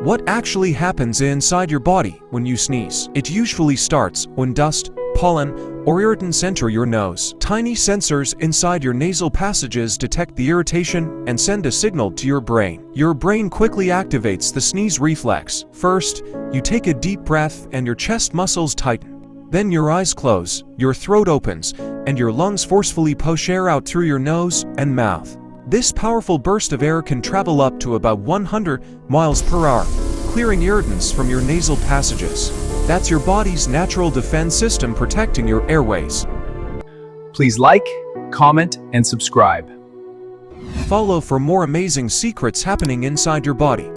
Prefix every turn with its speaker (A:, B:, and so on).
A: What actually happens inside your body when you sneeze? It usually starts when dust, pollen, or irritants enter your nose. Tiny sensors inside your nasal passages detect the irritation and send a signal to your brain. Your brain quickly activates the sneeze reflex. First, you take a deep breath and your chest muscles tighten. Then your eyes close, your throat opens, and your lungs forcefully push air out through your nose and mouth. This powerful burst of air can travel up to about 100 miles per hour, clearing irritants from your nasal passages. That's your body's natural defense system protecting your airways.
B: Please like, comment, and subscribe.
A: Follow for more amazing secrets happening inside your body.